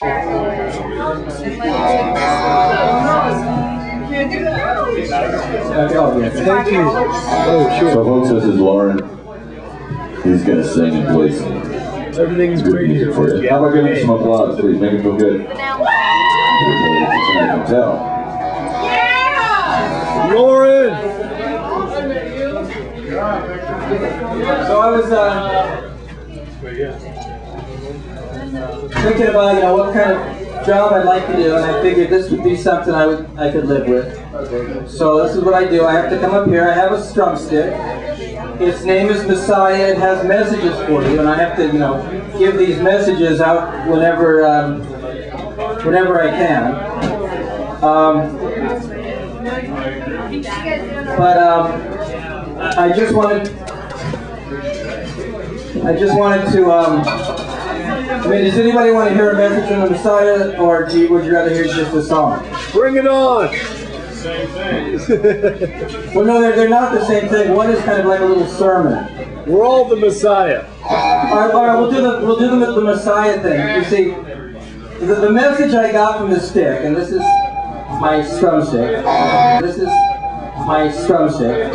Thank you. Oh, sure. So folks, this is Loren. He's going to sing and play some everything's good great music here for you. How about giving him some applause, please? Make him feel good. I can tell. Yeah! Loren! So I was thinking about, what kind of job I'd like to do, and I figured this would be something I could live with. So this is what I do. I have to come up here. I have a strum stick. Its name is Messiah. It has messages for you, and I have to, give these messages out whenever I can. I just wanted to. Does anybody want to hear a message from the Messiah, or would you rather hear just a song? Bring it on! Same thing. Well, no, they're not the same thing. One is kind of like a little sermon. We're all the Messiah. All right, we'll do the Messiah thing. You see, the message I got from the stick, and this is my strum stick. This is my strum stick.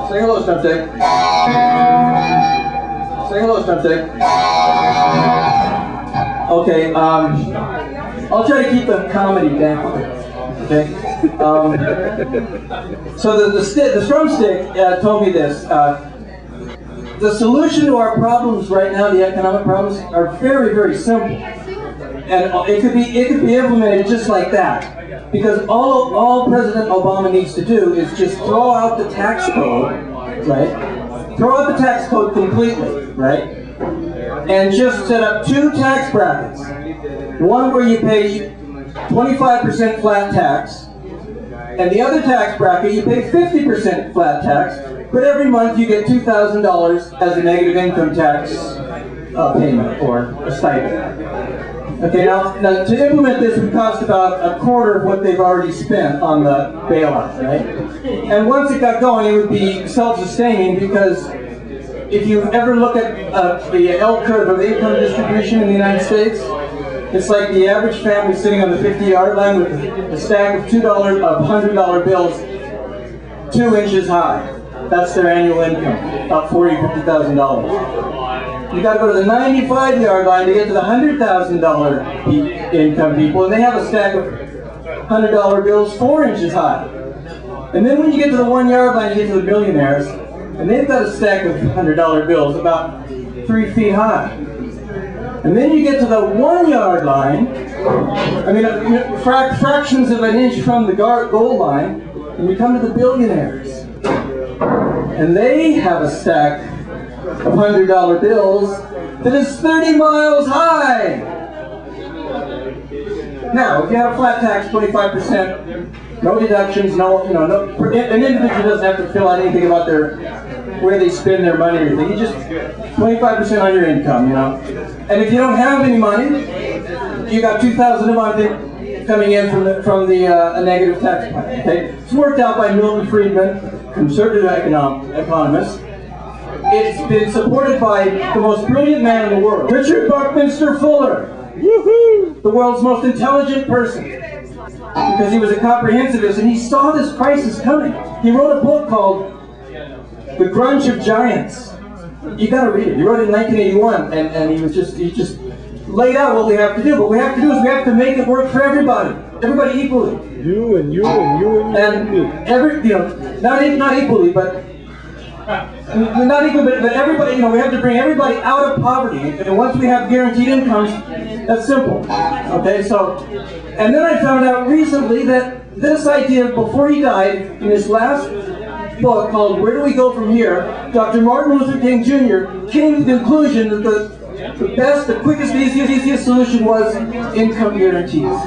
Say hello, strum stick. Say hello, strum stick. Okay, I'll try to keep the comedy down. Okay. So the strum stick told me this. The solution to our problems right now, the economic problems, are very, very simple, and it could be implemented just like that. Because all President Obama needs to do is just throw out the tax code, right? Throw out the tax code completely, right? And just set up two tax brackets. One where you pay 25% flat tax, and the other tax bracket you pay 50% flat tax, but every month you get $2,000 as a negative income tax payment or a stipend. Okay, now to implement this would cost about a quarter of what they've already spent on the bailout, right? And once it got going, it would be self-sustaining, because if you ever look at the L curve of income distribution in the United States, it's like the average family sitting on the 50-yard line with a stack of $100 bills 2 inches high. That's their annual income, about $40,000 to $50,000. You got to go to the 95-yard line to get to the $100,000 income people, and they have a stack of $100 bills 4 inches high. And then when you get to the 1-yard line, you get to the millionaires, and they've got a stack of $100 bills about 3 feet high. And then you get to the 1-yard line, fractions of an inch from the gold line, and you come to the billionaires. And they have a stack of $100 bills that is 30 miles high. Now, if you have flat tax, 25%, no deductions, an individual doesn't have to fill out anything about where they spend their money or anything. You just 25% on your income, And if you don't have any money, you got $2,000 a month coming in from the negative tax plan. Okay, it's worked out by Milton Friedman, conservative economist. It's been supported by the most brilliant man in the world, Richard Buckminster Fuller, the world's most intelligent person, because he was a comprehensivist and he saw this crisis coming. He wrote a book called The Grunge of Giants. You got to read it. He wrote it in 1981, and he just laid out what we have to do. What we have to do is we have to make it work for everybody equally. You and you and you and you. And not equally, but not equally, but everybody. We have to bring everybody out of poverty. And once we have guaranteed incomes, that's simple. Okay, so, and then I found out recently that this idea, before he died, in his last book called Where Do We Go From Here, Dr. Martin Luther King Jr. came to the conclusion that the best, the quickest, easiest solution was income guarantees.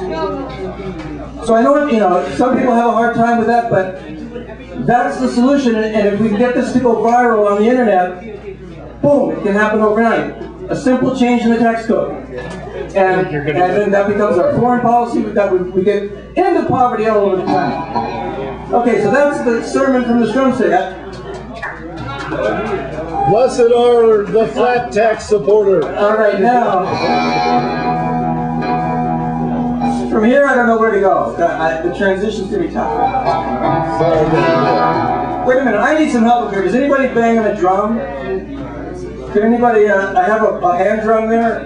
So I know, some people have a hard time with that, but that's the solution. And if we can get this to go viral on the internet, boom, it can happen overnight. A simple change in the tax code. And then that becomes our foreign policy. We get into poverty all over the planet. Okay, so that's the sermon from the strum stick. Blessed are the flat tax supporters. All right, now, from here I don't know where to go. The transition's going to be tough. Wait a minute, I need some help up here. Does anybody bang on a drum? Can anybody, I have a hand drum there?